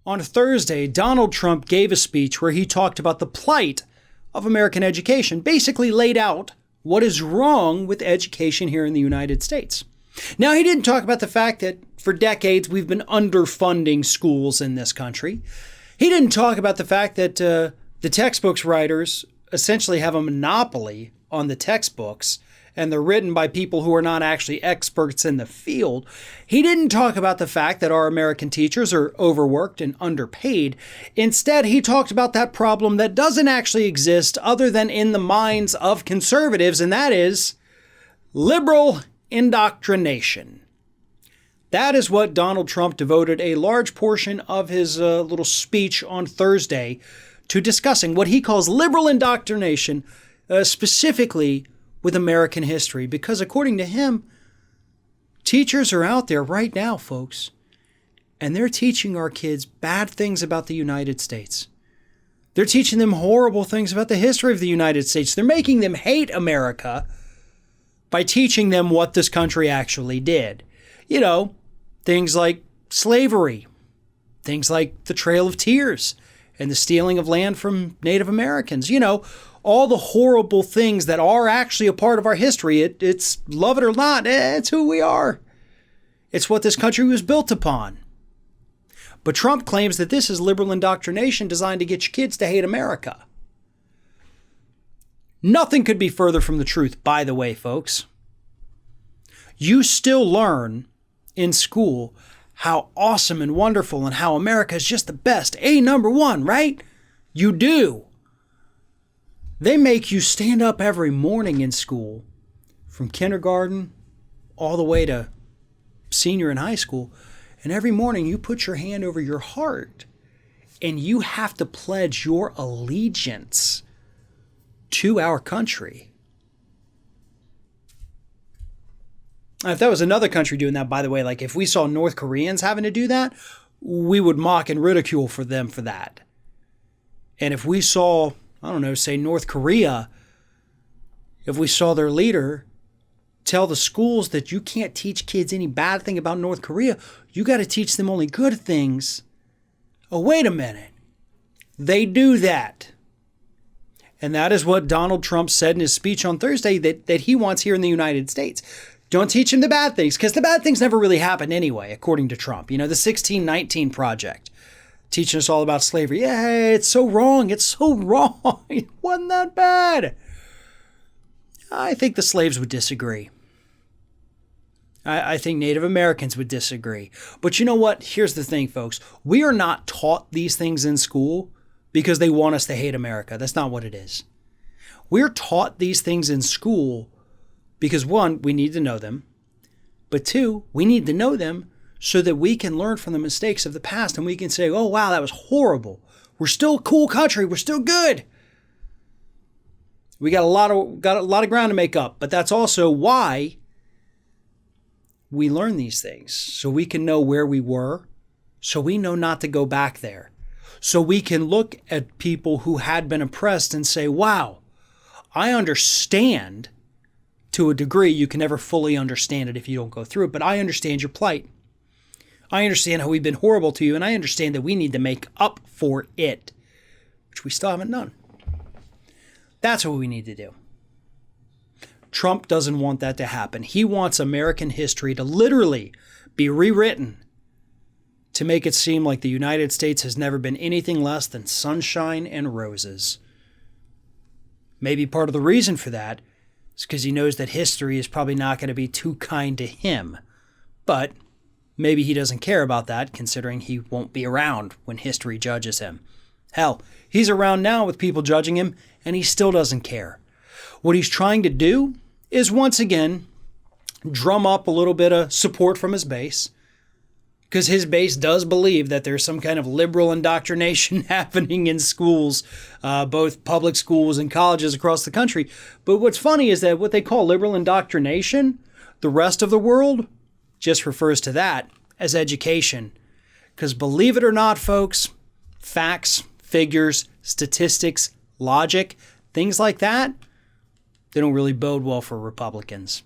On Thursday, Donald Trump gave a speech where he talked about the plight of American education, basically laid out what is wrong with education here in the United States. Now, he didn't talk about the fact that for decades we've been underfunding schools in this country. He didn't talk about the fact that the textbooks writers essentially have a monopoly on the textbooks, and they're written by people who are not actually experts in the field. He didn't talk about the fact that our American teachers are overworked and underpaid. Instead, he talked about that problem that doesn't actually exist other than in the minds of conservatives, and that is liberal indoctrination. That is what Donald Trump devoted a large portion of his little speech on Thursday to discussing, what he calls liberal indoctrination, specifically with American history. Because according to him, teachers are out there right now, folks, and they're teaching our kids bad things about the United States. They're teaching them horrible things about the history of the United States. They're making them hate America by teaching them what this country actually did. You know, things like slavery, things like the Trail of Tears and the stealing of land from Native Americans. You know, all the horrible things that are actually a part of our history. It's love it or not, it's who we are. It's what this country was built upon. But Trump claims that this is liberal indoctrination designed to get your kids to hate America. Nothing could be further from the truth, by the way, folks. You still learn in school how awesome and wonderful and how America is just the best. number one, right? You do. They make you stand up every morning in school, from kindergarten all the way to senior in high school. And every morning you put your hand over your heart and you have to pledge your allegiance to our country. If that was another country doing that, by the way, like if we saw North Koreans having to do that, we would mock and ridicule for them for that. And if we saw, I don't know, say North Korea, if we saw their leader tell the schools that you can't teach kids any bad thing about North Korea, you got to teach them only good things. Oh, wait a minute. They do that. And that is what Donald Trump said in his speech on Thursday that he wants here in the United States. Don't teach them the bad things, because the bad things never really happened anyway, according to Trump. You know, the 1619 Project, teaching us all about slavery. Yeah, it's so wrong. It's so wrong. It wasn't that bad. I think the slaves would disagree. I think Native Americans would disagree. But you know what? Here's the thing, folks. We are not taught these things in school because they want us to hate America. That's not what it is. We're taught these things in school because, one, we need to know them. But two, we need to know them so that we can learn from the mistakes of the past and we can say, oh, wow, that was horrible. We're still a cool country. We're still good. We got a lot of ground to make up. But that's also why we learn these things, so we can know where we were, so we know not to go back there. So we can look at people who had been oppressed and say, wow, I understand to a degree. You can never fully understand it if you don't go through it, but I understand your plight. I understand how we've been horrible to you, and I understand that we need to make up for it, which we still haven't done. That's what we need to do. Trump doesn't want that to happen. He wants American history to literally be rewritten to make it seem like the United States has never been anything less than sunshine and roses. Maybe part of the reason for that is because he knows that history is probably not going to be too kind to him. But maybe he doesn't care about that, considering he won't be around when history judges him. Hell, he's around now with people judging him, and he still doesn't care. What he's trying to do is, once again, drum up a little bit of support from his base, because his base does believe that there's some kind of liberal indoctrination happening in schools, both public schools and colleges across the country. But what's funny is that what they call liberal indoctrination, the rest of the world just refers to that as education. Because believe it or not, folks, facts, figures, statistics, logic, things like that, they don't really bode well for Republicans.